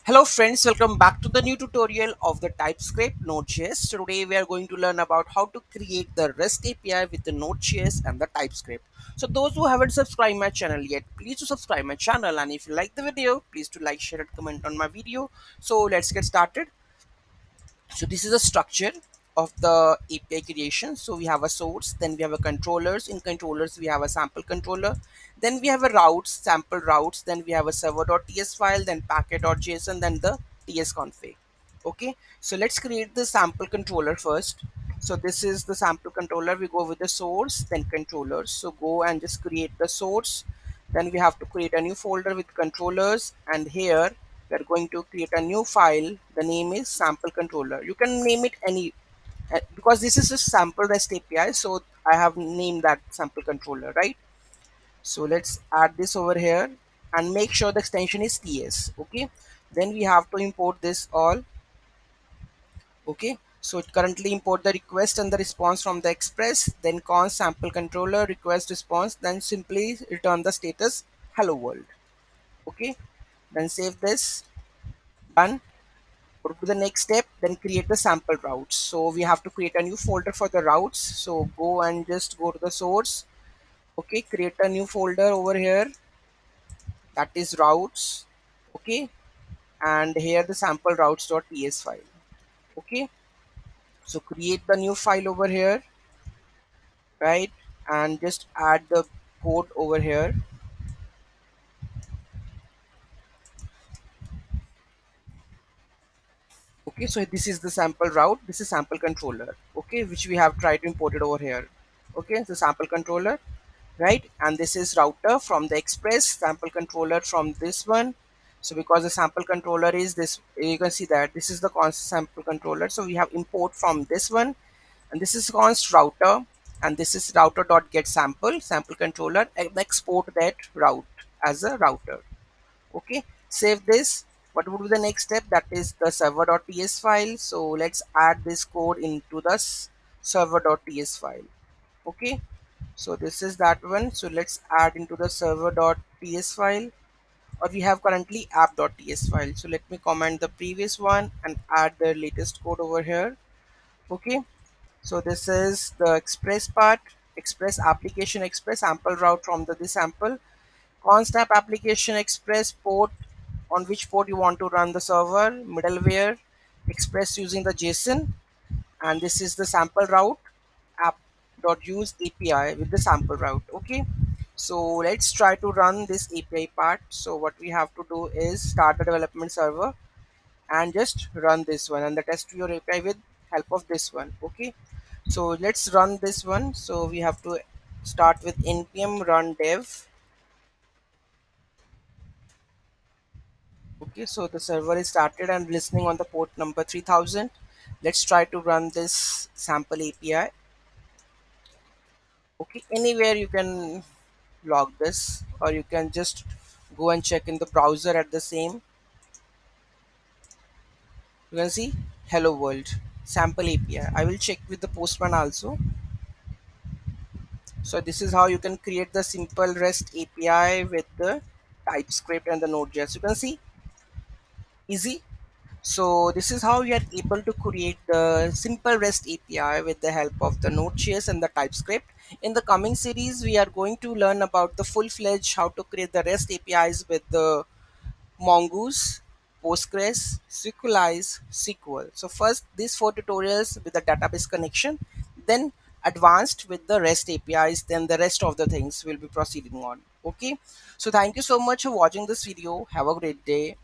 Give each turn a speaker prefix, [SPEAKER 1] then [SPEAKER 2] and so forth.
[SPEAKER 1] Hello friends, welcome back to the new tutorial of the TypeScript Node.js. Today we are going to learn about how to create the REST API with the Node.js and the TypeScript. So those who haven't subscribed my channel yet, please do subscribe my channel, and if you like the video, please do like, share and comment on my video. So let's get started. So this is a structure of the API creation. So we have a source, then we have a controllers. In controllers, we have a sample controller. Then we have a routes, sample routes. Then we have a server.ts file, then packet.json, then the ts config. Okay, so let's create the sample controller first. So this is the sample controller. We go with the source, then controllers. So go and just create the source. Then we have to create a new folder with controllers, and here we are going to create a new file. The name is sample controller. You can name it any because this is a sample REST API, so I have named that sample controller, right? So let's add this over here and make sure the extension is ts. Okay, then we have to import this all. Okay, so it currently import the request and the response from the express, then const sample controller request response, then simply return the status hello world. Okay, then save this. Done. Go to the next step, then create the sample routes. So we have to create a new folder for the routes. So go and just go to the source. Okay, create a new folder over here, that is routes. Okay, and here the sample routes.ts file. Okay, so create the new file over here, right? And just add the code over here. Okay, so this is the sample route, this is sample controller, okay, which we have tried to import it over here. Okay, so sample controller, right? And this is router from the express, sample controller from this one. So because the sample controller is this, you can see that this is the const sample controller, so we have import from this one, and this is const router, and this is router dot get sample sample controller, and export that route as a router. Okay, save this. What would be the next step? That is the server.ts file. So let's add this code into the server.ts file. Okay, so this is that one. So let's add into the server.ts file, or we have currently app.ts file. So let me comment the previous one and add the latest code over here. Okay, so this is the express part, express application, express sample route from the this sample, const app application express port, on which port you want to run the server, middleware, express using the JSON, and this is the sample route app.use API with the sample route. Okay, so let's try to run this API part. So what we have to do is start the development server and just run this one and the test your API with help of this one. Okay, so let's run this one. So we have to start with npm run dev. Okay, so the server is started and listening on the port number 3000. Let's try to run this sample API. Okay, anywhere you can log this, or you can just go and check in the browser at the same. You can see hello world sample API. I will check with the postman also. So this is how you can create the simple REST API with the TypeScript and the Node.js. You can see easy. So this is how we are able to create the simple REST API with the help of the Node.js and the TypeScript. In the coming series, we are going to learn about the full-fledged how to create the REST APIs with the Mongoose, Postgres, SQLize, SQL. So first, these four tutorials with the database connection, then advanced with the REST APIs, then the rest of the things will be proceeding on. Okay. So thank you so much for watching this video. Have a great day.